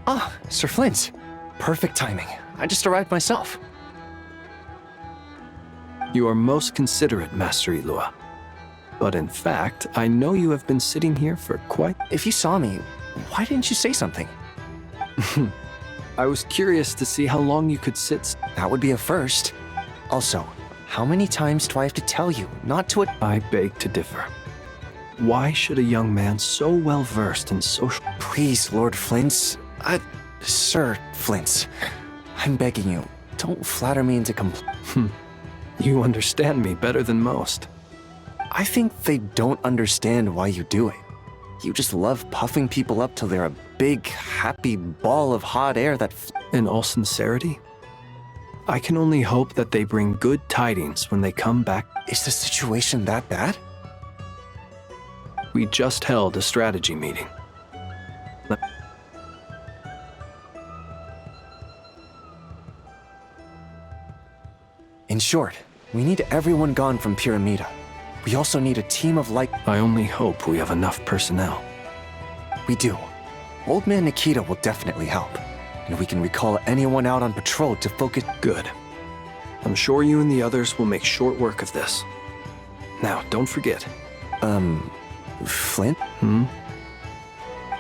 Ah, Sir Flint. Perfect timing. I just arrived myself. You are most considerate, Master Ilua. But in fact, I know you have been sitting here for quite... If you saw me, why didn't you say something? I was curious to see how long you could sit... That would be a first. Also, how many times do I have to tell you not to... I beg to differ. Why should a young man so well-versed in social... Please, Lord Flint. Sir Flint. I'm begging you, don't flatter me into You understand me better than most. I think they don't understand why you do it. You just love puffing people up till they're a big, happy ball of hot air that... In all sincerity, I can only hope that they bring good tidings when they come back. Is the situation that bad? We just held a strategy meeting. In short, we need everyone gone from Pyramida. We also need a team of I only hope we have enough personnel. We do. Old Man Nikita will definitely help. And we can recall anyone out on patrol to focus... Good. I'm sure you and the others will make short work of this. Now, don't forget. Flint?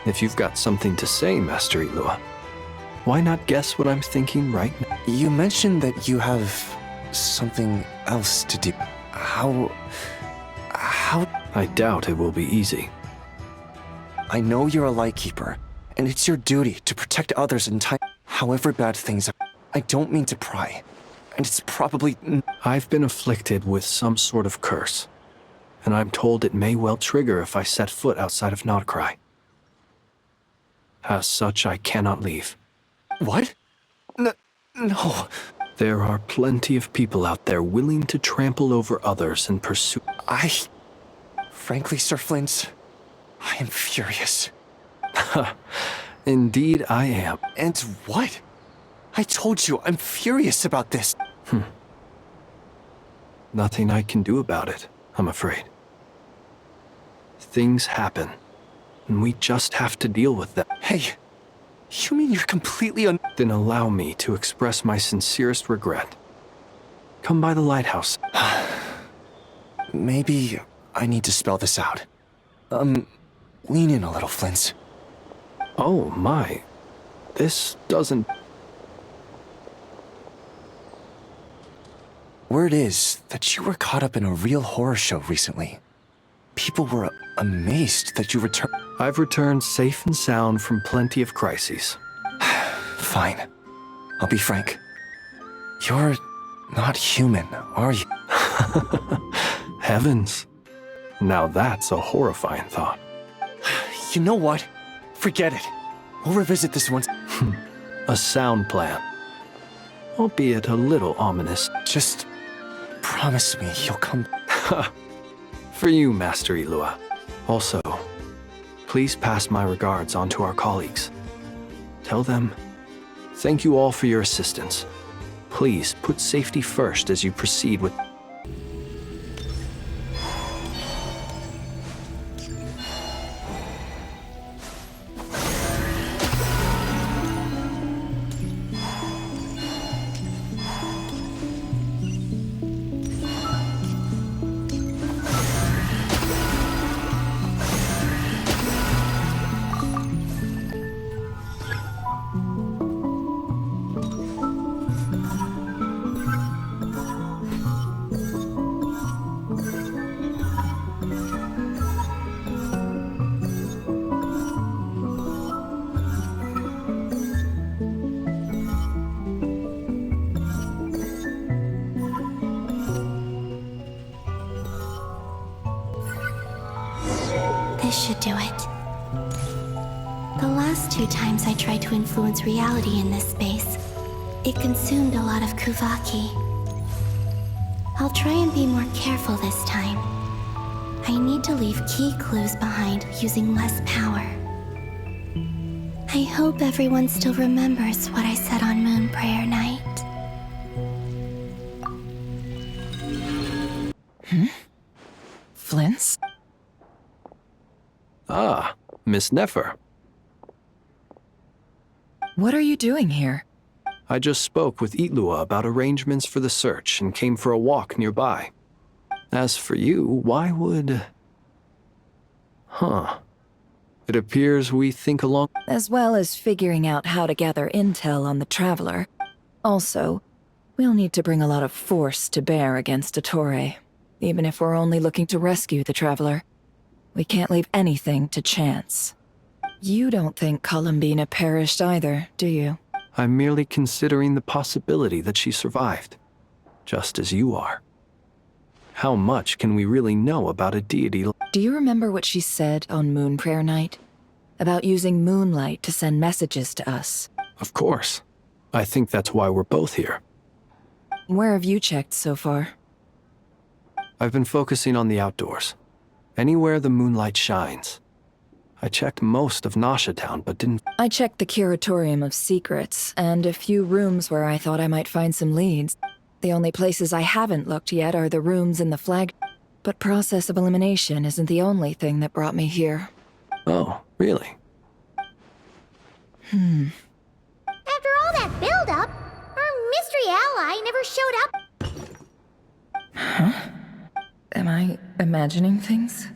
If you've got something to say, Master Ilua, why not guess what I'm thinking right now? You mentioned that you have something else to do. How... I doubt it will be easy. I know you're a Lightkeeper, and it's your duty to protect others in time. However bad things are, I don't mean to pry, and it's probably... I've been afflicted with some sort of curse, and I'm told it may well trigger if I set foot outside of Notcry. As such, I cannot leave. What? No. There are plenty of people out there willing to trample over others in pursuit... Frankly, Sir Flint, I am furious. Indeed, I am. And what? I told you, I'm furious about this. Nothing I can do about it, I'm afraid. Things happen, and we just have to deal with them. Hey, you mean you're completely Then allow me to express my sincerest regret. Come by the lighthouse. Maybe I need to spell this out. Lean in a little, Flint. Oh my, this doesn't... Word is that you were caught up in a real horror show recently. People were amazed that you returned. I've returned safe and sound from plenty of crises. Fine. I'll be frank. You're not human, are you? Heavens. Now that's a horrifying thought. You know what? Forget it. We'll revisit this once. A sound plan. Albeit a little ominous. Just promise me you'll come. For you, Master Ilua. Also, please pass my regards on to our colleagues. Tell them, thank you all for your assistance. Please put safety first as you proceed with... This should do it. The last 2 times I tried to influence reality in this space, it consumed a lot of Kuvaki. I'll try and be more careful this time. I need to leave key clues behind using less power. I hope everyone still remembers what I said on Moon Prayer Night. Flint's? Ah, Miss Nefer. What are you doing here? I just spoke with Itlua about arrangements for the search and came for a walk nearby. As for you, why would... Huh. It appears we think along... As well as figuring out how to gather intel on the Traveler. Also, we'll need to bring a lot of force to bear against Ettore, even if we're only looking to rescue the Traveler. We can't leave anything to chance. You don't think Colmbina perished either, do you? I'm merely considering the possibility that she survived, just as you are. How much can we really know about a deity? Do you remember what she said on Moon Prayer Night? About using moonlight to send messages to us? Of course. I think that's why we're both here. Where have you checked so far? I've been focusing on the outdoors. Anywhere the moonlight shines. I checked most of Nasha Town, but didn't... I checked the Curatorium of Secrets, and a few rooms where I thought I might find some leads. The only places I haven't looked yet are the rooms in the flag... But process of elimination isn't the only thing that brought me here. Oh, really? After all that build-up, our mystery ally never showed up. Am I imagining things?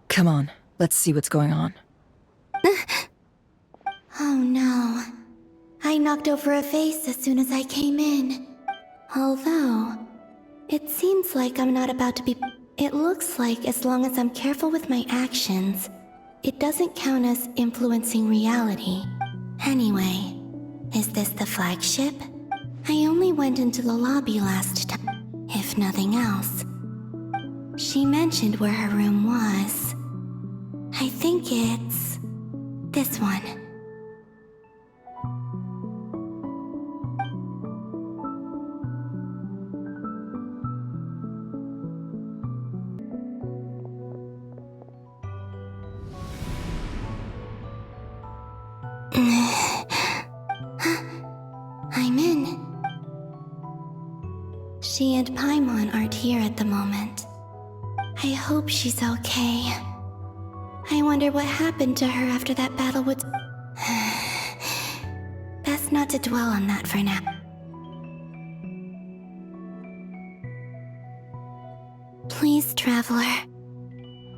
Come on, let's see what's going on. Oh no. I knocked over a vase as soon as I came in. Although, it seems like I'm not about to be... It looks like as long as I'm careful with my actions, it doesn't count as influencing reality. Anyway, is this the flagship? I only went into the lobby last time, if nothing else. She mentioned where her room was. I think it's... this one. I'm in. She and Paimon aren't here at the moment. I hope she's okay. I wonder what happened to her after that battle with... Best not to dwell on that for now. Please, Traveler.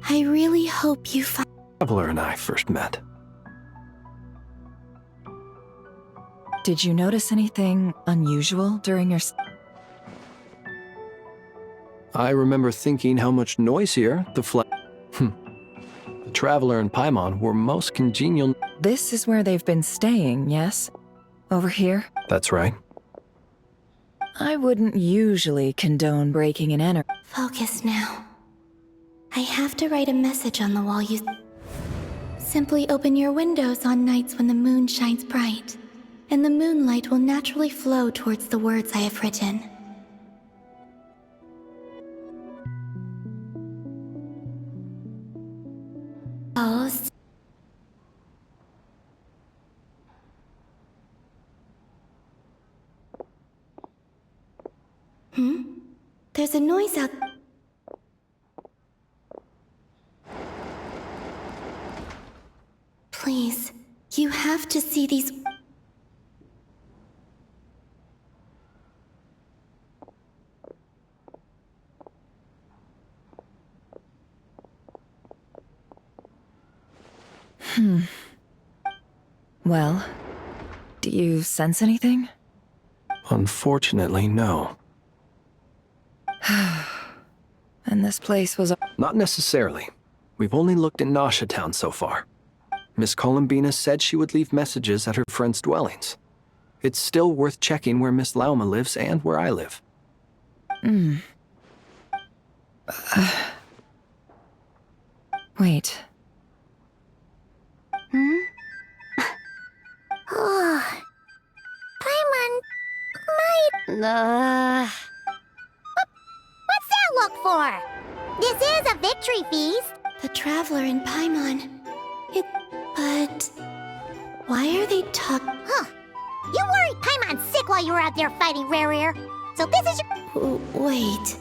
I really hope you find... Traveler and I first met. Did you notice anything unusual during your... I remember thinking how much noisier the The Traveler and Paimon were most congenial... This is where they've been staying, yes? Over here? That's right. I wouldn't usually condone breaking and entering. Focus now. I have to write a message on the wall you... Simply open your windows on nights when the moon shines bright, and the moonlight will naturally flow towards the words I have written. Pause. There's a noise out... Please, you have to see these... Well, do you sense anything? Unfortunately, no. And this place was... Not necessarily. We've only looked in Nasha Town so far. Miss Colmbina said she would leave messages at her friends' dwellings. It's still worth checking where Miss Lauma lives and where I live. Wait. Oh, Paimon might... What's that look for? This is a victory feast. The Traveler and Paimon. But... Why are they talking... Huh. You worried Paimon sick while you were out there fighting Rare. So this is your... Wait.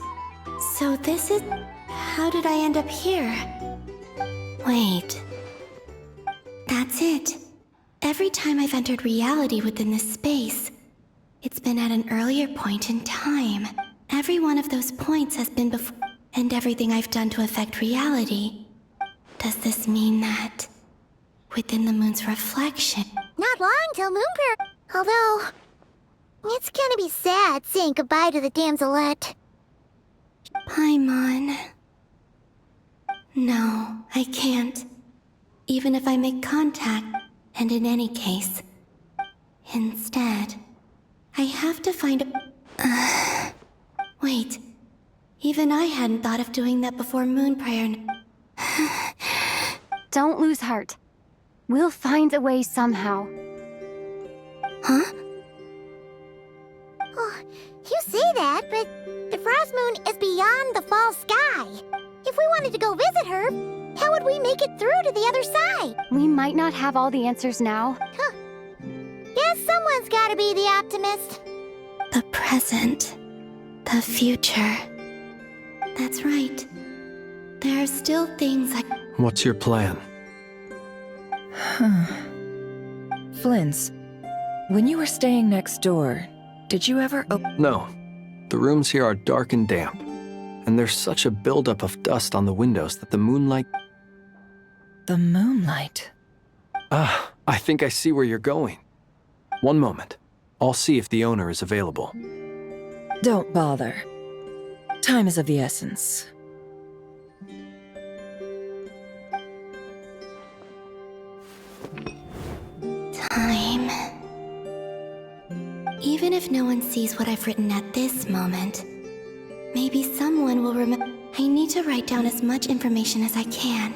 So this is... How did I end up here? Wait. That's it. Every time I've entered reality within this space, it's been at an earlier point in time. Every one of those points has been before, and everything I've done to affect reality. Does this mean that within the moon's reflection? Not long till Moonper. Although, it's gonna be sad saying goodbye to the damselette. Paimon. No, I can't. Even if I make contact, and in any case. Instead, I have to find a... Wait. Even I hadn't thought of doing that before Moon Prayer. Don't lose heart. We'll find a way somehow. Huh? Oh, you say that, but the Frost Moon is beyond the fall sky. If we wanted to go visit her, how would we make it through to the other side? We might not have all the answers now. Huh. Guess someone's gotta be the optimist. The present. The future. That's right. There are still things I... What's your plan? Flint's, when you were staying next door, did you ever No. The rooms here are dark and damp, and there's such a buildup of dust on the windows that the moonlight... The moonlight. Ah, I think I see where you're going. One moment. I'll see if the owner is available. Don't bother. Time is of the essence. Time. Even if no one sees what I've written at this moment, maybe someone will remember. I need to write down as much information as I can.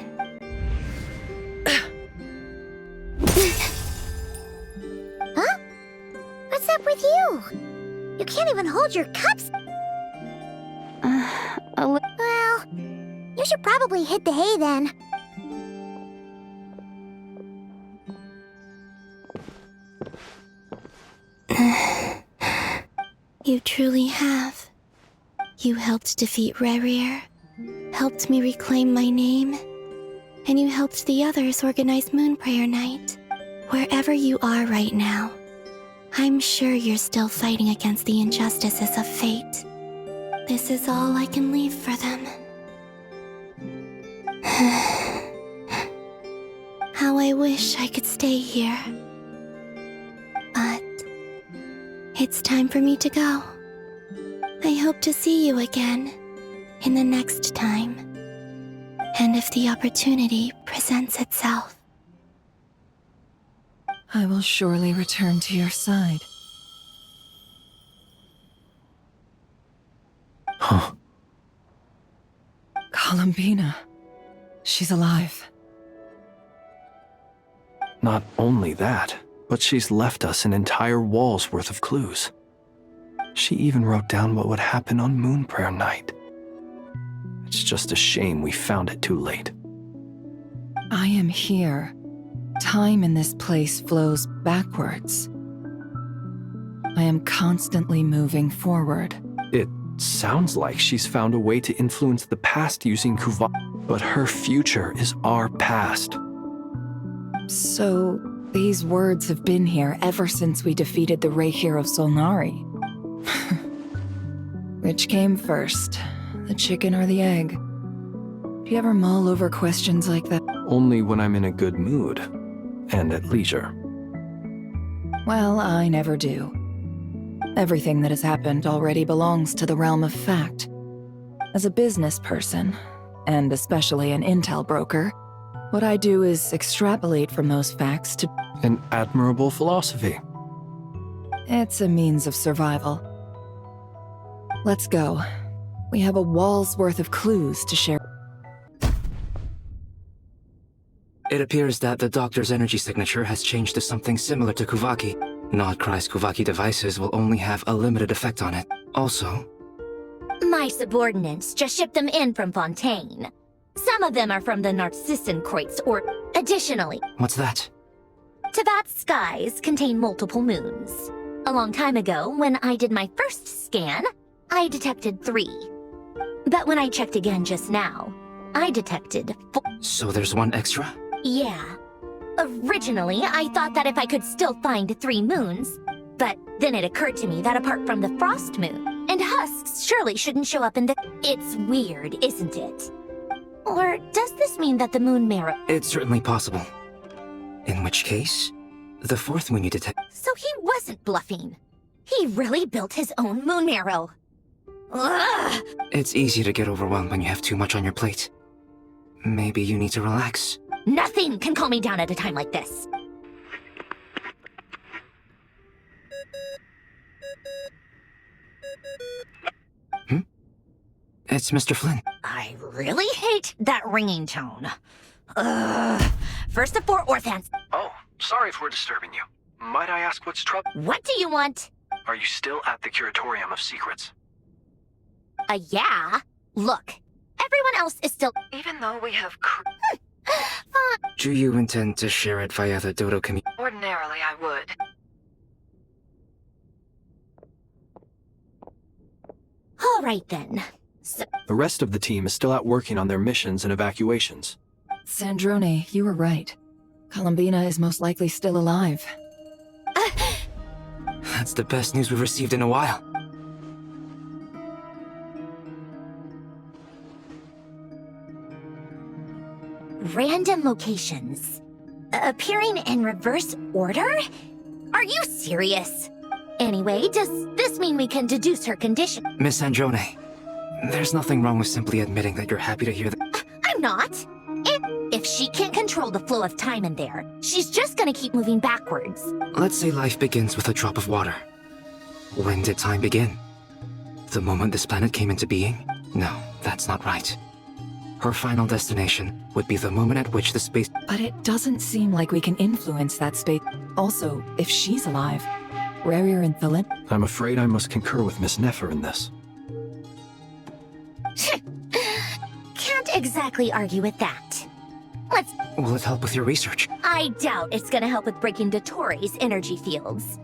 Huh? What's up with you? You can't even hold your cups. Well, you should probably hit the hay then. You truly have. You helped defeat Rerir, helped me reclaim my name, and you helped the others organize Moon Prayer Night. Wherever you are right now, I'm sure you're still fighting against the injustices of fate. This is all I can leave for them. How I wish I could stay here. But it's time for me to go. I hope to see you again in the next time. And if the opportunity presents itself. I will surely return to your side. Huh. Colmbina. She's alive. Not only that, but she's left us an entire wall's worth of clues. She even wrote down what would happen on Moon Prayer Night. It's just a shame we found it too late. I am here. Time in this place flows backwards. I am constantly moving forward. It sounds like she's found a way to influence the past using Kuvaki, but her future is our past. So, these words have been here ever since we defeated the Reikir of Solnari. Which came first, the chicken or the egg? Do you ever mull over questions like that? Only when I'm in a good mood, and at leisure. Well, I never do. Everything that has happened already belongs to the realm of fact. As a business person, and especially an intel broker, what I do is extrapolate from those facts to... An admirable philosophy. It's a means of survival. Let's go. We have a wall's worth of clues to share. It appears that the doctor's energy signature has changed to something similar to Kuvaki. Nodcry's Kuvaki devices will only have a limited effect on it. Also, my subordinates just shipped them in from Fontaine. Some of them are from the Narcissenkreuz, or additionally, what's that? Tavat's skies contain multiple moons. A long time ago, when I did my first scan, I detected 3. But when I checked again just now, I detected So there's one extra? Yeah. Originally, I thought that if I could still find 3 moons, but then it occurred to me that apart from the frost moon, and husks surely shouldn't show up in the... It's weird, isn't it? Or does this mean that the moon marrow... It's certainly possible. In which case, the 4th moon you detect... So he wasn't bluffing. He really built his own moon marrow. Ugh! It's easy to get overwhelmed when you have too much on your plate. Maybe you need to relax. Nothing can calm me down at a time like this. It's Mr. Flynn. I really hate that ringing tone. Ugh. First of 4 orphans. Oh, sorry if we're disturbing you. Might I ask what's trouble? What do you want? Are you still at the Curatorium of Secrets? Yeah. Look, everyone else is still... Even though we have Do you intend to share it via the Dodo community? ordinarily I would. All right then. So, The rest of the team is still out working on their missions and evacuations. Sandrone, you were right. Colmbina is most likely still alive. That's the best news we've received in a while. random locations. Appearing in reverse order? Are you serious? Anyway, does this mean we can deduce her condition? Miss Sandrone, there's nothing wrong with simply admitting that you're happy to hear that. I'm not. If she can't control the flow of time in there, she's just gonna keep moving backwards. Let's say life begins with a drop of water. When did time begin? The moment this planet came into being? No, that's not right. Her final destination would be the moment at which the space... But it doesn't seem like we can influence that space. Also, if she's alive, Rarier and Philip... I'm afraid I must concur with Miss Nefer in this. Can't exactly argue with that. Let's... Will it help with your research? I doubt it's gonna help with breaking Dottoro's energy fields.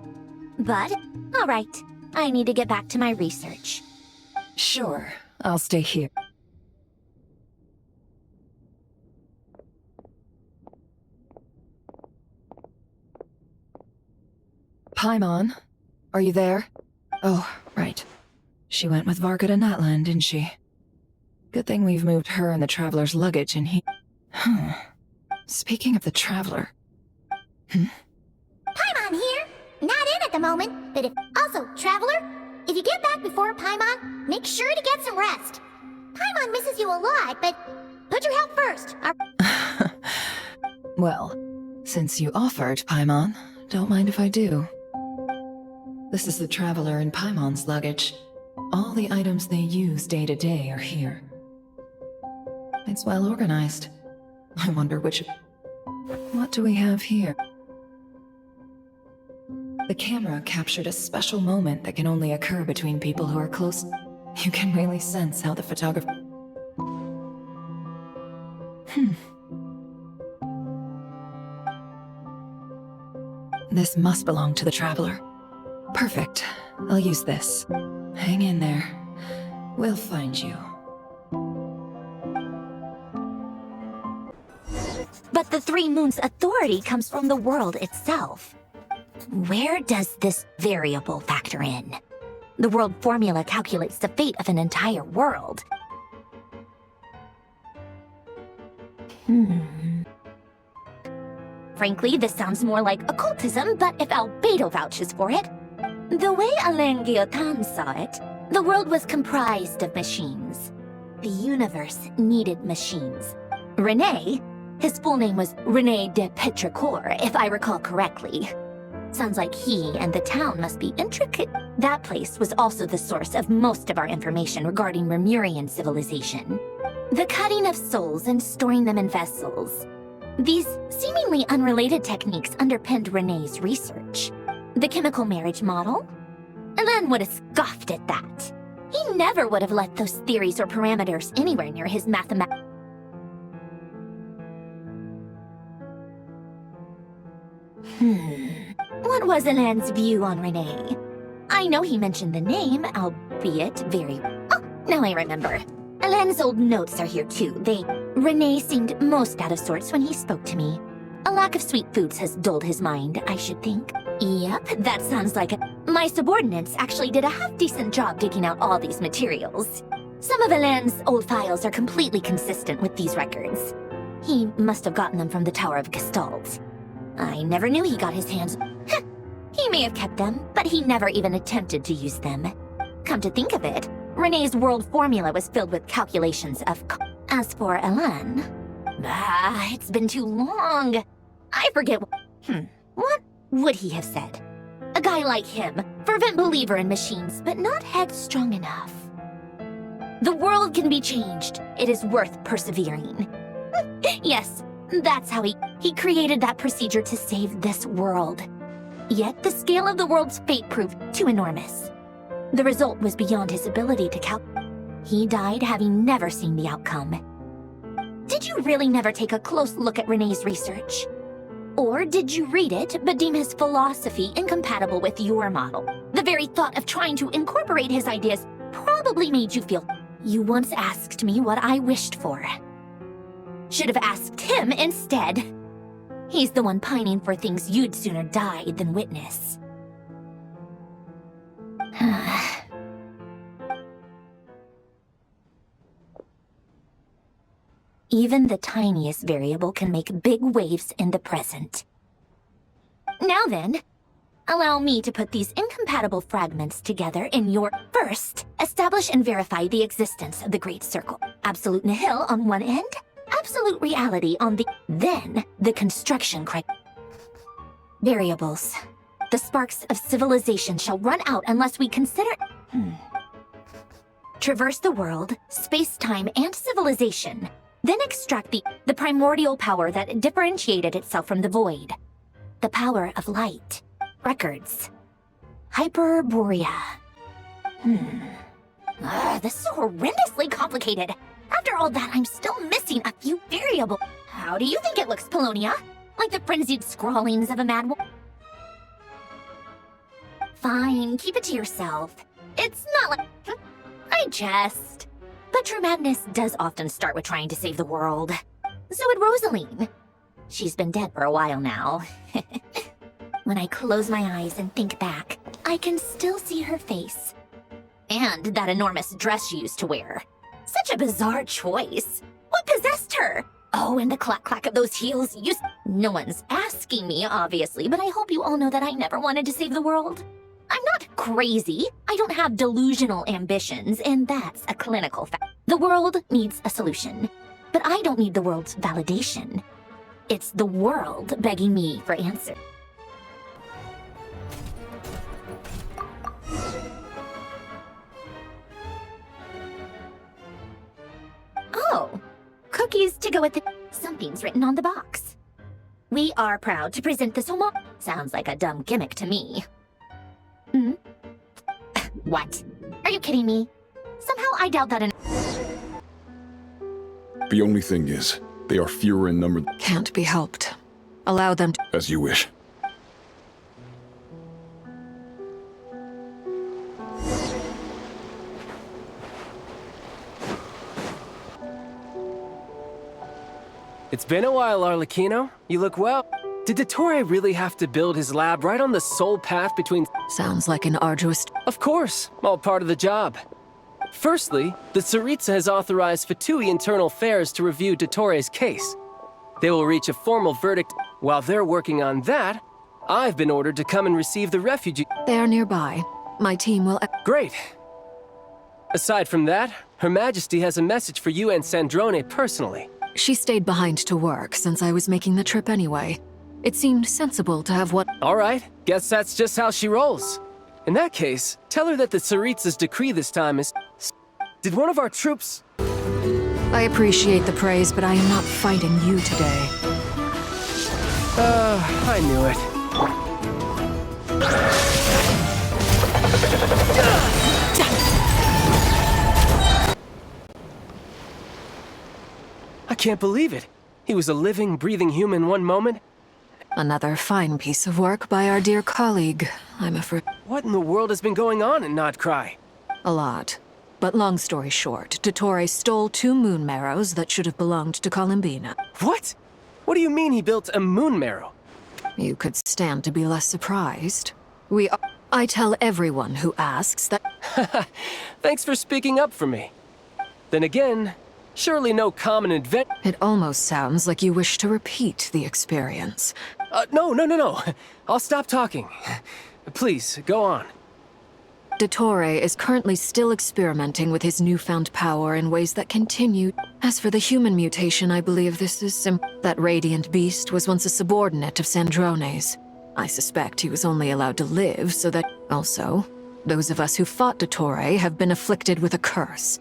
But, alright. I need to get back to my research. Sure, I'll stay here. Paimon, are you there? Oh, right. She went with Varga to Natlan, didn't she? Good thing we've moved her and the Traveler's luggage in here. Speaking of the Traveler... Paimon here. Not in at the moment, but if... Also, Traveler, if you get back before Paimon, make sure to get some rest. Paimon misses you a lot, but put your health first. Well, since you offered, Paimon, don't mind if I do. This is the Traveler and Paimon's luggage. All the items they use day to day are here. It's well organized. I wonder which... What do we have here? The camera captured a special moment that can only occur between people who are close. You can really sense how the photographer... This must belong to the Traveler. Perfect. I'll use this. Hang in there. We'll find you. But the Three Moons' authority comes from the world itself. Where does this variable factor in? The world formula calculates the fate of an entire world. Frankly, this sounds more like occultism, but if Albedo vouches for it... The way Alain Guillotin saw it, the world was comprised of machines. The universe needed machines. René, his full name was René de Petrichor, if I recall correctly. Sounds like he and the town must be intricate. That place was also the source of most of our information regarding Remurian civilization. The cutting of souls and storing them in vessels. These seemingly unrelated techniques underpinned René's research. The chemical marriage model? Alain would have scoffed at that. He never would have let those theories or parameters anywhere near his mathematics. What was Alain's view on René? I know he mentioned the name, albeit very... Oh, now I remember. Alain's old notes are here too. Renee seemed most out of sorts when he spoke to me. A lack of sweet foods has dulled his mind, I should think. Yep, that sounds like it. My subordinates actually did a half-decent job digging out all these materials. Some of Alain's old files are completely consistent with these records. He must have gotten them from the Tower of Gestalt. I never knew he got his hands... He may have kept them, but he never even attempted to use them. Come to think of it, Renee's world formula was filled with calculations of... As for Alain... it's been too long. I forget what would he have said? A guy like him, fervent believer in machines, but not headstrong enough. The world can be changed. It is worth persevering. Yes, that's how he created that procedure to save this world. Yet the scale of the world's fate proved too enormous. The result was beyond his ability to calculate. He died having never seen the outcome. Did you really never take a close look at Renee's research? Or did you read it but deem his philosophy incompatible with your model? The very thought of trying to incorporate his ideas probably made you feel... You once asked me what I wished for. Should have asked him instead. He's the one pining for things you'd sooner die than witness. Even the tiniest variable can make big waves in the present. Now then, allow me to put these incompatible fragments together in your... First, establish and verify the existence of the Great Circle. Absolute nihil on one end, absolute reality on the... Then, the construction criteria. Variables. The sparks of civilization shall run out unless we consider... Traverse the world, space-time, and civilization. Then extract the primordial power that differentiated itself from the void. The power of light. Records. Hyperborea. This is horrendously complicated. After all that, I'm still missing a few variables. How do you think it looks, Polonia? Like the frenzied scrawlings of a mad woman? Fine, keep it to yourself. It's not like... I jest. But true madness does often start with trying to save the world. So would Rosaline. She's been dead for a while now. When I close my eyes and think back, I can still see her face. And that enormous dress she used to wear. Such a bizarre choice. What possessed her? Oh, and the clack-clack of those heels used... No one's asking me, obviously, but I hope you all know that I never wanted to save the world. I'm not crazy. I don't have delusional ambitions, and that's a clinical fact. The world needs a solution, but I don't need the world's validation. It's the world begging me for answers. Oh, cookies to go with it. Something's written on the box. We are proud to present this homo... Sounds like a dumb gimmick to me. What? Are you kidding me? Somehow I doubt that The only thing is, they are fewer in number. Can't be helped. Allow them to... As you wish. It's been a while, Arlecchino. You look well. Did Dottore really have to build his lab right on the sole path between... Sounds like an arduous... Of course, all part of the job. Firstly, the Tsaritsa has authorized Fatui Internal Affairs to review Dottore's case. They will reach a formal verdict. While they're working on that, I've been ordered to come and receive the refugee... They are nearby. My team will... Great. Aside from that, Her Majesty has a message for you and Sandrone personally. She stayed behind to work since I was making the trip anyway. It seemed sensible to have what... All right, guess that's just how she rolls. In that case, tell her that the Tsaritsa's decree this time is... Did one of our troops... I appreciate the praise, but I am not fighting you today. I knew it. I can't believe it. He was a living, breathing human one moment. Another fine piece of work by our dear colleague, I'm afraid. What in the world has been going on in Not Cry? A lot. But long story short, Dottore stole 2 moon marrows that should have belonged to Colmbina. What? What do you mean he built a moon marrow? You could stand to be less surprised. I tell everyone who asks that. Thanks for speaking up for me. Then again, surely no common event. It almost sounds like you wish to repeat the experience. No. I'll stop talking. Please, go on. Dottore is currently still experimenting with his newfound power in ways that continue. As for the human mutation, I believe this is that radiant beast was once a subordinate of Sandrone's. I suspect he was only allowed to live so that... Also, those of us who fought Dottore have been afflicted with a curse.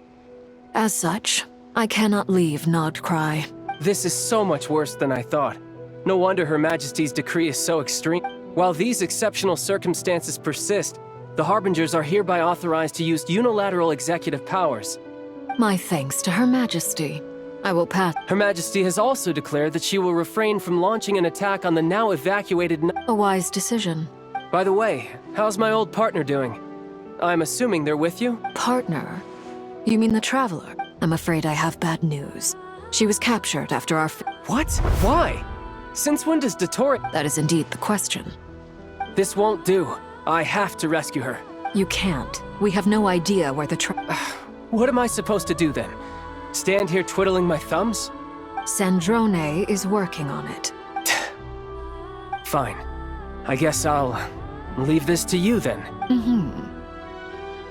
As such, I cannot leave Nodcry. This is so much worse than I thought. No wonder Her Majesty's decree is so extreme. While these exceptional circumstances persist, the Harbingers are hereby authorized to use unilateral executive powers. My thanks to Her Majesty. I will pass. Her Majesty has also declared that she will refrain from launching an attack on the now evacuated... A wise decision. By the way, how's my old partner doing? I'm assuming they're with you? Partner? You mean the Traveler? I'm afraid I have bad news. She was captured after our... What? Why? Since when does Dottore... That is indeed the question. This won't do. I have to rescue her. You can't. We have no idea where the What am I supposed to do then? Stand here twiddling my thumbs? Sandrone is working on it. Fine. I guess I'll leave this to you then.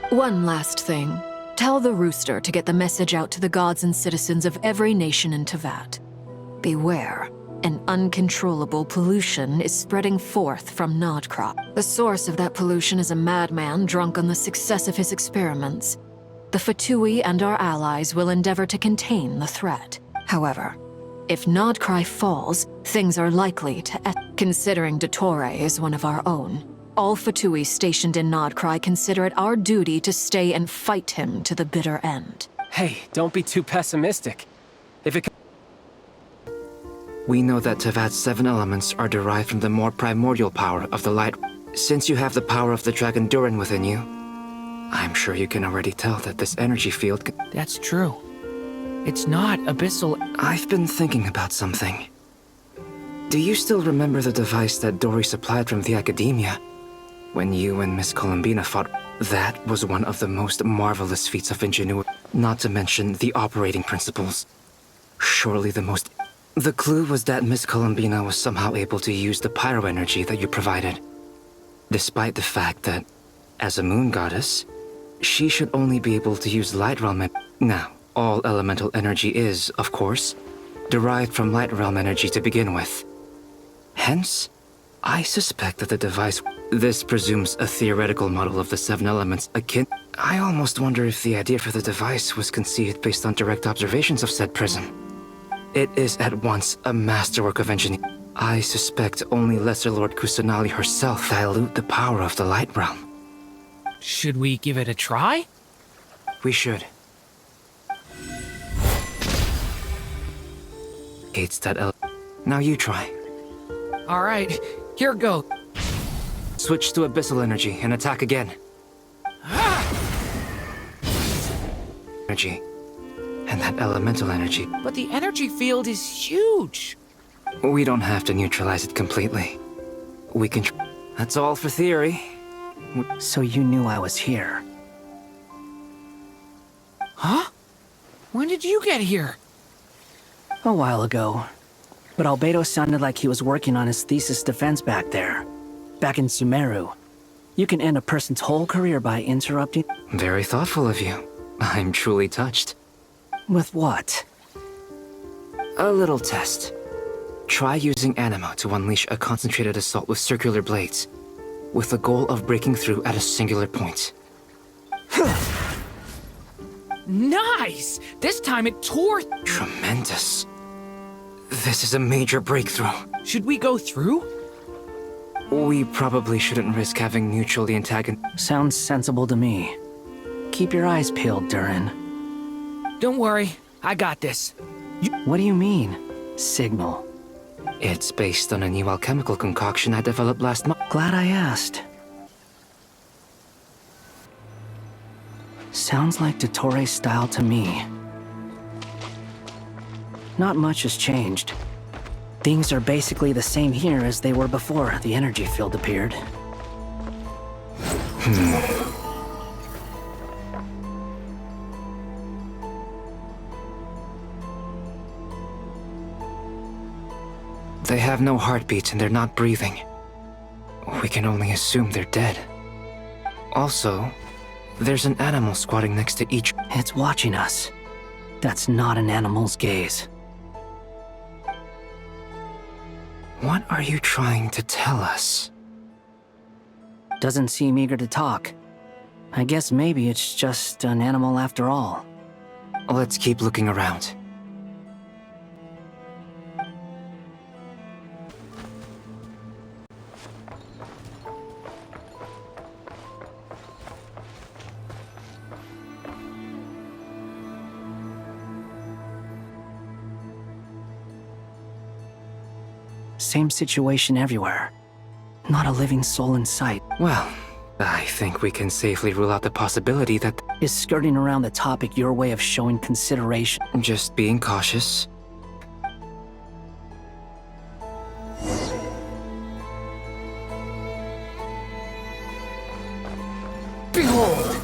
One last thing. Tell the Rooster to get the message out to the gods and citizens of every nation in Tevat. Beware. An uncontrollable pollution is spreading forth from Nodcrop. The source of that pollution is a madman drunk on the success of his experiments. The Fatui and our allies will endeavor to contain the threat. However, if Nodcry falls, things are likely to Considering Dottore is one of our own, all Fatui stationed in Nodcry consider it our duty to stay and fight him to the bitter end. Hey, don't be too pessimistic. If it... We know that Tevat's 7 elements are derived from the more primordial power of the light. Since you have the power of the Dragon Durin within you, I'm sure you can already tell that this energy field... That's true. It's not abyssal... I've been thinking about something. Do you still remember the device that Dory supplied from the Academia? When you and Miss Colmbina fought... That was one of the most marvelous feats of ingenuity, not to mention the operating principles. Surely the most... The clue was that Miss Colmbina was somehow able to use the pyro energy that you provided. Despite the fact that, as a moon goddess, she should only be able to use light realm. Now, all elemental energy is, of course, derived from light realm energy to begin with. Hence, I suspect that the device... This presumes a theoretical model of the 7 elements akin... I almost wonder if the idea for the device was conceived based on direct observations of said prism. It is at once a masterwork of engineering. I suspect only Lesser Lord Kusanali herself dilute the power of the light realm. Should we give it a try? We should. Gates that Now you try. Alright, here goes. Switch to abyssal energy and attack again. Energy. And that elemental energy. But the energy field is huge. We don't have to neutralize it completely. We can... That's all for theory. So you knew I was here. Huh? When did you get here? A while ago. But Albedo sounded like he was working on his thesis defense back there. Back in Sumeru. You can end a person's whole career by interrupting... Very thoughtful of you. I'm truly touched. With what? A little test. Try using Anima to unleash a concentrated assault with circular blades, with the goal of breaking through at a singular point. Nice! This time it tore... Tremendous. This is a major breakthrough. Should we go through? We probably shouldn't risk having mutually antagonist... Sounds sensible to me. Keep your eyes peeled, Durin. Don't worry, I got this. What do you mean, signal? It's based on a new alchemical concoction I developed last month. Glad I asked. Sounds like Dottore's style to me. Not much has changed. Things are basically the same here as they were before the energy field appeared. They have no heartbeats and they're not breathing. We can only assume they're dead. Also, there's an animal squatting next to each. It's watching us. That's not an animal's gaze. What are you trying to tell us? Doesn't seem eager to talk. I guess maybe it's just an animal after all. Let's keep looking around. Same situation everywhere. Not a living soul in sight. Well, I think we can safely rule out the possibility that... Is skirting around the topic your way of showing consideration? Just being cautious. Behold!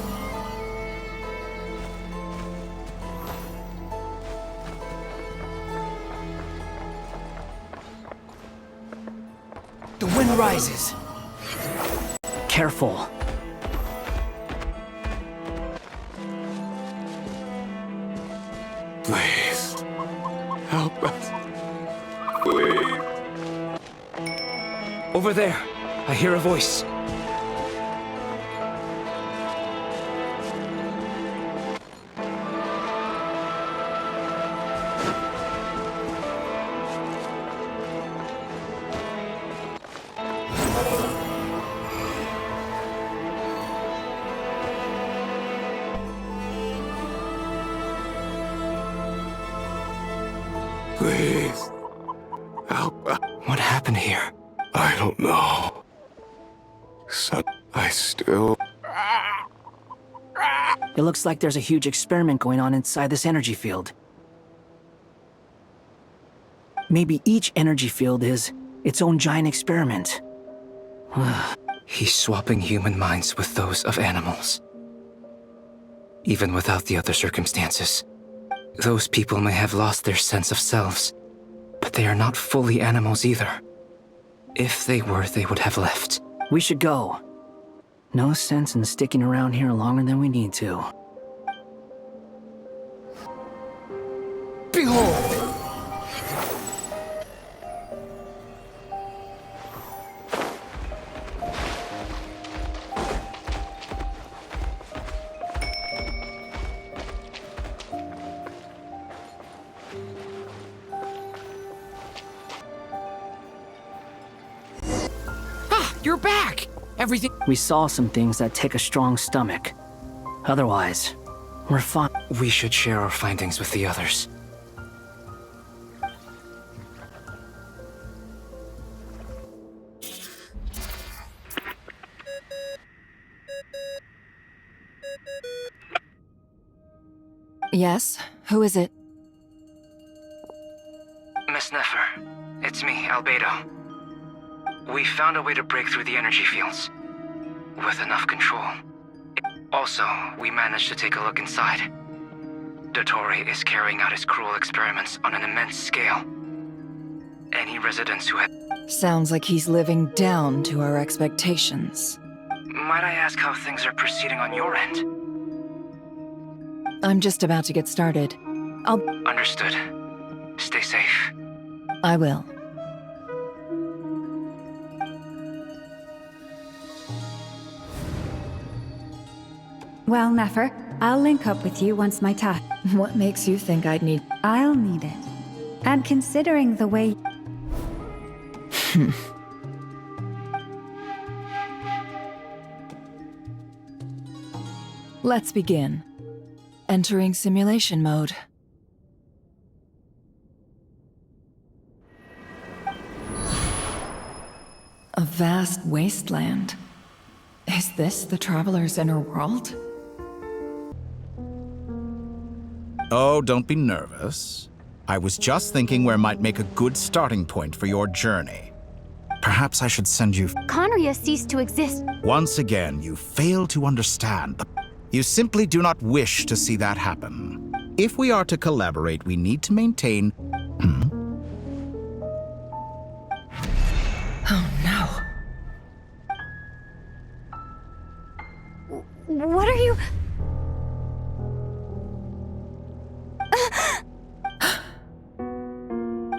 The wind rises. Careful. Please. Help us. Please. Over there, I hear a voice. Please. Help us. What happened here? I don't know. I still... It looks like there's a huge experiment going on inside this energy field. Maybe each energy field is its own giant experiment. He's swapping human minds with those of animals. Even without the other circumstances. Those people may have lost their sense of selves, but they are not fully animals either. If they were, they would have left. We should go. No sense in sticking around here longer than we need to. Behold! You're back! Everything... We saw some things that take a strong stomach. Otherwise, we're fine. We should share our findings with the others. Yes? Who is it? Miss Nefer, it's me, Albedo. We found a way to break through the energy fields. With enough control. Also, we managed to take a look inside. Dottore is carrying out his cruel experiments on an immense scale. Any residents who had... Sounds like he's living down to our expectations. Might I ask how things are proceeding on your end? I'm just about to get started. Understood. Stay safe. I will. Well, Nefer, I'll link up with you once my task... What makes you think I'd need... I'll need it. And considering the way... Let's begin. Entering simulation mode. A vast wasteland. Is this the Traveler's inner world? Oh, don't be nervous. I was just thinking where might make a good starting point for your journey. Perhaps I should send you... Conria ceased to exist. Once again, you fail to understand. You simply do not wish to see that happen. If we are to collaborate, we need to maintain... Oh no. What are you...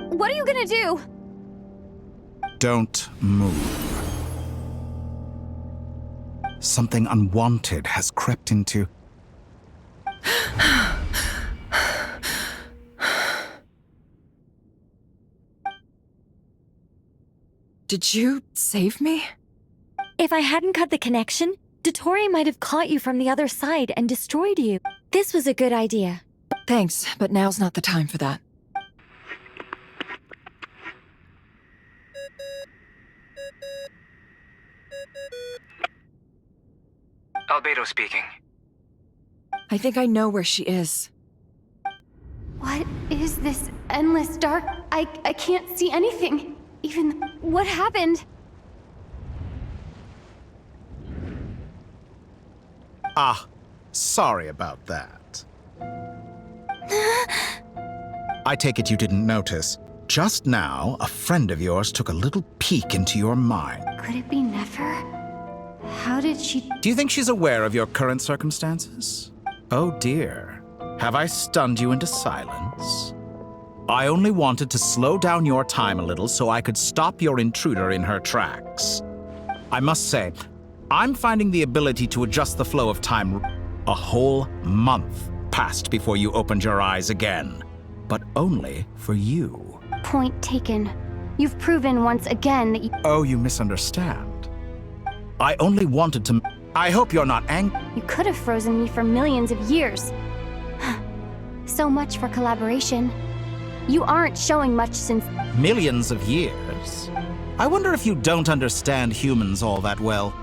What are you gonna do? Don't move. Something unwanted has crept into... Did you save me? If I hadn't cut the connection, Dottore might have caught you from the other side and destroyed you. This was a good idea. Thanks, but now's not the time for that. Albedo speaking. I think I know where she is. What is this endless dark? I can't see anything. Even what happened? Ah, sorry about that. I take it you didn't notice. Just now, a friend of yours took a little peek into your mind. Could it be Nefer? How did she... Do you think she's aware of your current circumstances? Oh dear. Have I stunned you into silence? I only wanted to slow down your time a little so I could stop your intruder in her tracks. I must say, I'm finding the ability to adjust the flow of time. A whole month passed before you opened your eyes again. But only for you. Point taken. You've proven once again that you... Oh, you misunderstand. I only wanted to... I hope you're not angry. You could have frozen me for millions of years. So much for collaboration. You aren't showing much since... Millions of years? I wonder if you don't understand humans all that well.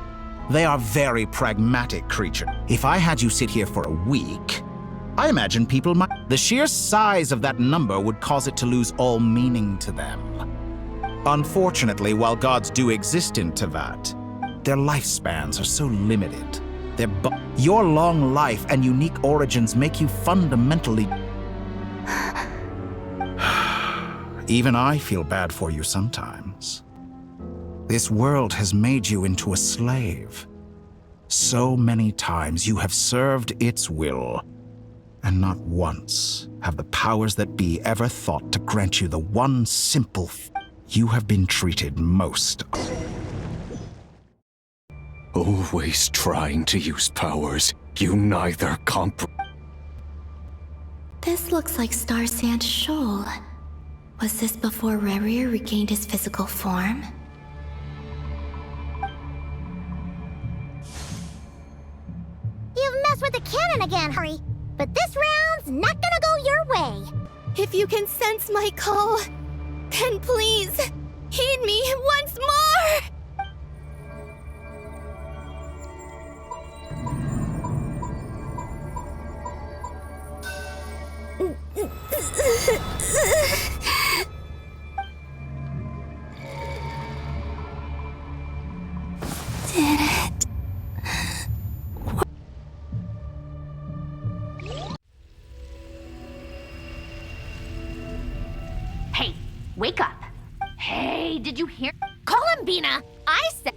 They are very pragmatic creatures. If I had you sit here for a week, I imagine people might... The sheer size of that number would cause it to lose all meaning to them. Unfortunately, while gods do exist in Tevat, their lifespans are so limited. Your long life and unique origins make you fundamentally... Even I feel bad for you sometimes. This world has made you into a slave. So many times you have served its will, and not once have the powers that be ever thought to grant you the one simple you have been treated most. Always trying to use powers you neither This looks like Star Sand Shoal. Was this before Rerir regained his physical form? You've messed with the cannon again, Hurry. But this round's not gonna go your way. If you can sense my call, then please, heed me once more! Did it? Hey, wake up. Hey, did you hear? Colmbina, I said...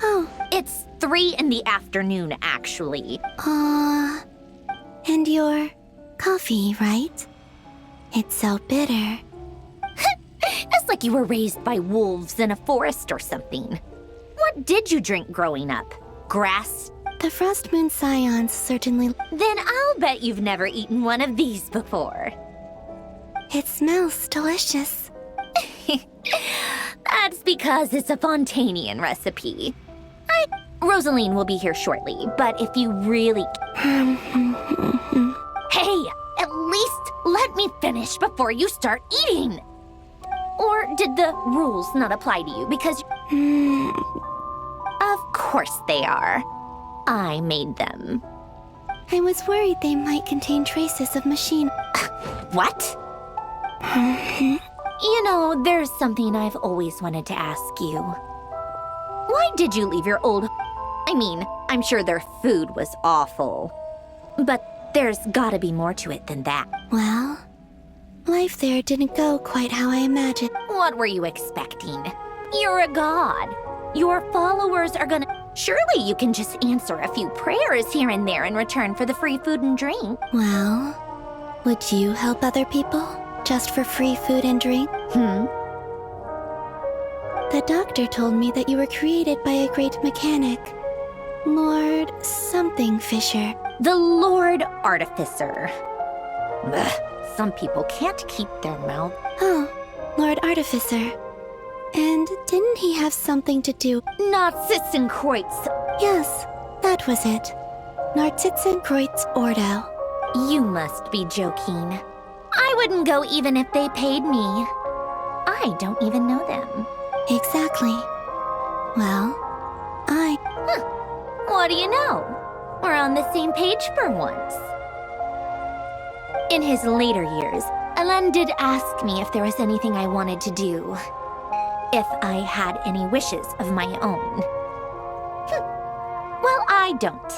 Oh. It's 3 in the afternoon, actually. And your coffee, right? It's so bitter. It's like you were raised by wolves in a forest or something. What did you drink growing up? Grass? The Frost Moon Scions certainly... Then I'll bet you've never eaten one of these before. It smells delicious. That's because it's a Fontanian recipe. Rosaline will be here shortly, but if you really... Hey, at least let me finish before you start eating! Or did the rules not apply to you because... Of course they are. I made them. I was worried they might contain traces of machine. What? You know, there's something I've always wanted to ask you. Why did you leave your old... I mean, I'm sure their food was awful. But there's gotta be more to it than that. Well, life there didn't go quite how I imagined. What were you expecting? You're a god. Your followers are gonna... Surely you can just answer a few prayers here and there in return for the free food and drink. Well, would you help other people just for free food and drink? The doctor told me that you were created by a great mechanic, Lord something Fisher. The Lord Artificer. Ugh, some people can't keep their mouth. Oh, Lord Artificer. And didn't he have something to do? Narzissenkreuz. Yes, that was it. Narzissenkreuz Ordo. You must be joking. I wouldn't go even if they paid me. I don't even know them. Exactly. Well, What do you know? We're on the same page for once. In his later years, Alan did ask me if there was anything I wanted to do. If I had any wishes of my own. Well, I don't.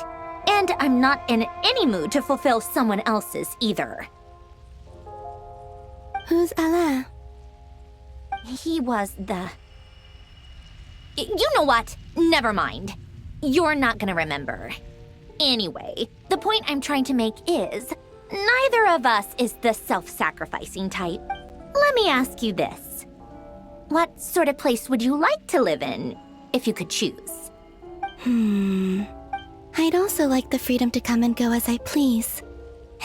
And I'm not in any mood to fulfill someone else's either. Who's Alain? He was the... You know what? Never mind. You're not gonna remember. Anyway, the point I'm trying to make is, neither of us is the self-sacrificing type. Let me ask you this. What sort of place would you like to live in, if you could choose? I'd also like the freedom to come and go as I please.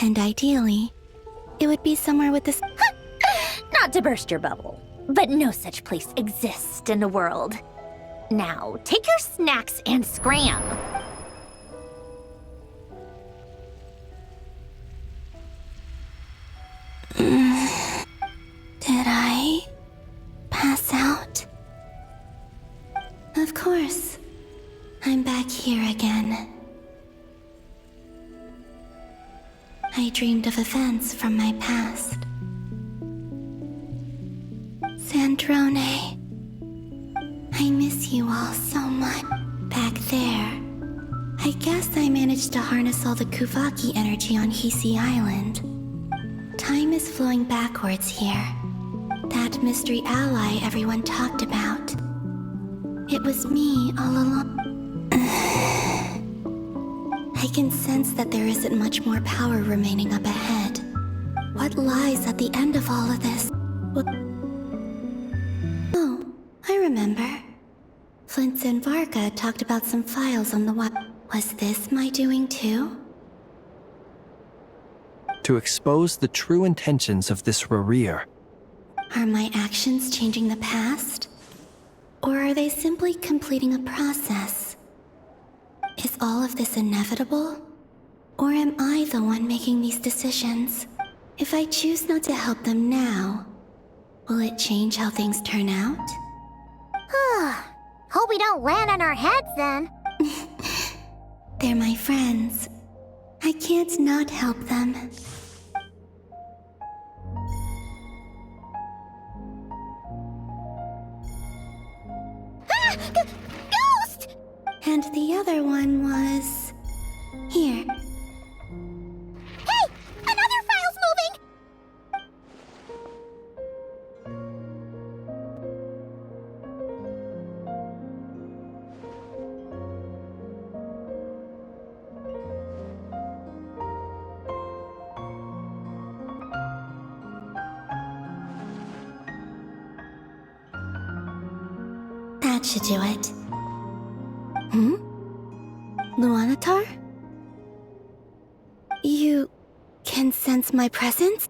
And ideally, it would be somewhere with this... Not to burst your bubble, but no such place exists in the world. Now, take your snacks and scram. Did I pass out? Of course. I'm back here again. I dreamed of events from my past. Sandrone. I miss you all so much. Back there. I guess I managed to harness all the Kuvaki energy on Hisi Island. Time is flowing backwards here. That mystery ally everyone talked about. It was me all along. I can sense that there isn't much more power remaining up ahead. What lies at the end of all of this? Oh, I remember. Flintz and Varga talked about some files on the web. Was this my doing too? To expose the true intentions of this Rarir. Are my actions changing the past? Or are they simply completing a process? Is all of this inevitable? Or am I the one making these decisions? If I choose not to help them now, will it change how things turn out? Hope we don't land on our heads then. They're my friends. I can't not help them. Ghost! And the other one was... here. Hey! Another file's moving! That should do it. Luanatar? You can sense my presence?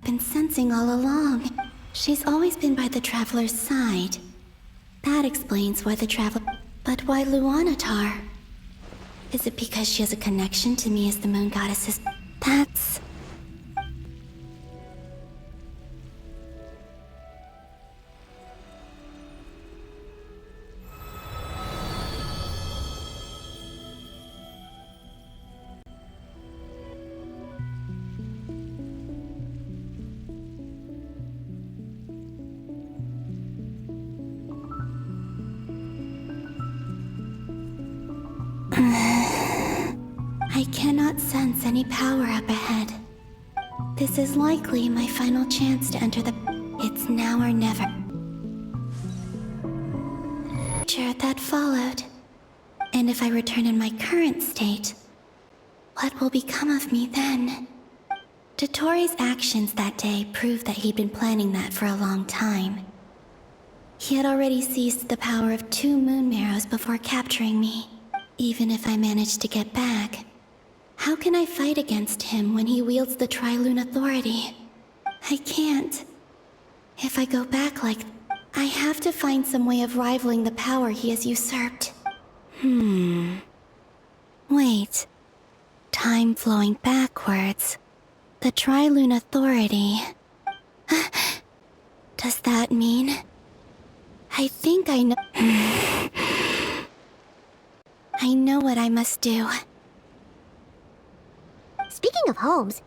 Been sensing all along. She's always been by the Traveler's side. That explains why the Traveler... But why Luanatar? Is it because she has a connection to me as the Moon Goddess's... That's... I cannot sense any power up ahead. This is likely my final chance to enter the... It's now or never. That followed. And if I return in my current state, what will become of me then? Dottoro's actions that day proved that he'd been planning that for a long time. He had already seized the power of 2 moon marrows before capturing me. Even if I managed to get back, how can I fight against him when he wields the Tri-Lune Authority? I can't. If I go back like... I have to find some way of rivaling the power he has usurped. Wait. Time flowing backwards. The Tri-Lune Authority. Does that mean... I think I know... I know what I must do. Speaking of homes...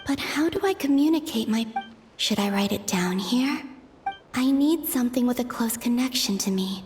But how do I communicate my... Should I write it down here? I need something with a close connection to me.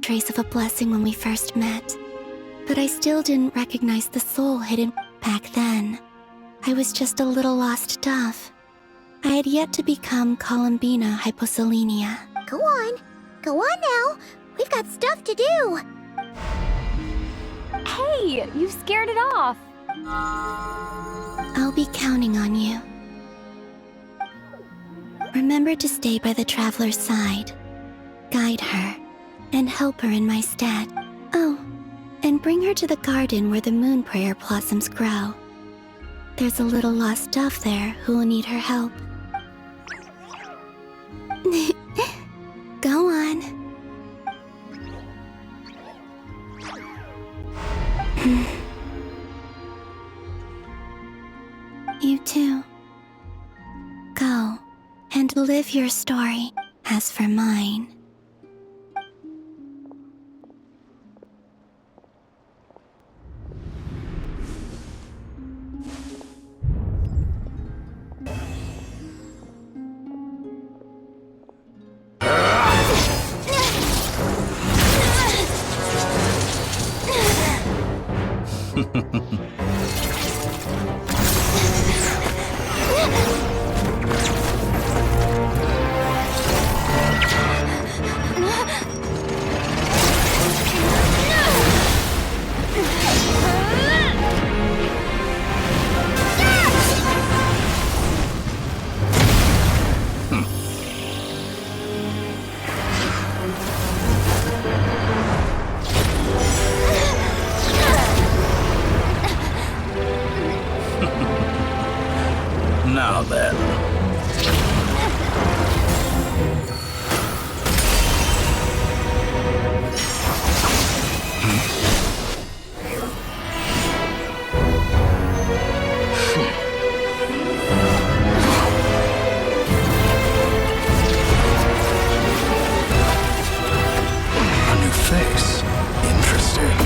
Trace of a blessing when we first met, but I still didn't recognize the soul hidden back then. I was just a little lost dove. I had yet to become Colmbina Hyposelenia. Go on now. We've got stuff to do. Hey, you scared it off. I'll be counting on you. Remember to stay by the traveler's side, guide her, and help her in my stead. Oh, and bring her to the garden where the moon prayer blossoms grow. There's a little lost dove there who will need her help. Go on. You too. Go and live your story. As for mine... Now then. A new face. Interesting.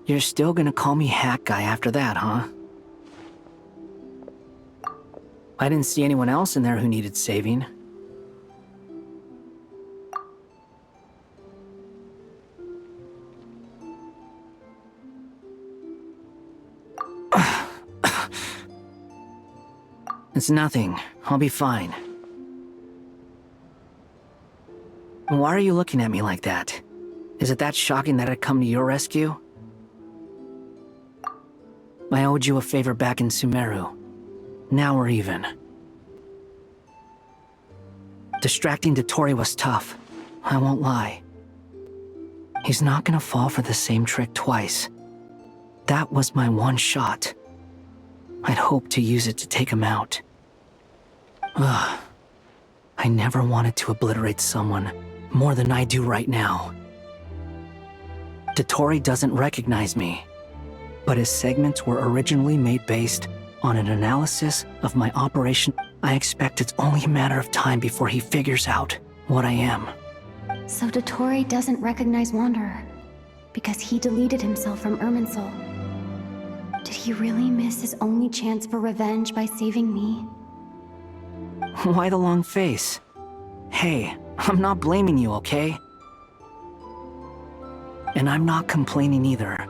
You're still gonna call me Hack Guy after that, huh? I didn't see anyone else in there who needed saving. It's nothing. I'll be fine. Why are you looking at me like that? Is it that shocking that I'd come to your rescue? I owed you a favor back in Sumeru. Now we're even. Distracting Dottore was tough, I won't lie. He's not gonna fall for the same trick twice. That was my one shot. I'd hoped to use it to take him out. Ugh. I never wanted to obliterate someone more than I do right now. Dottore doesn't recognize me, but his segments were originally made based on an analysis of my operation. I expect it's only a matter of time before he figures out what I am. So Dottore doesn't recognize Wanderer, because he deleted himself from Irminsul. Did he really miss his only chance for revenge by saving me? Why the long face? Hey, I'm not blaming you, okay? And I'm not complaining either.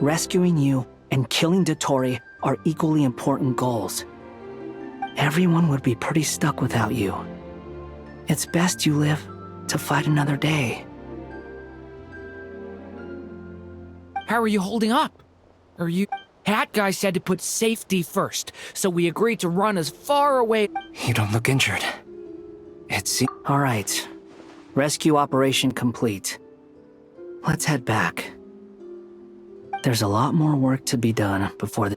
Rescuing you and killing Dottore are equally important goals. Everyone would be pretty stuck without you. It's best you live to fight another day. How are you holding up? Are you... Hat guy said to put safety first, so we agreed to run as far away... You don't look injured. All right. Rescue operation complete. Let's head back. There's a lot more work to be done before the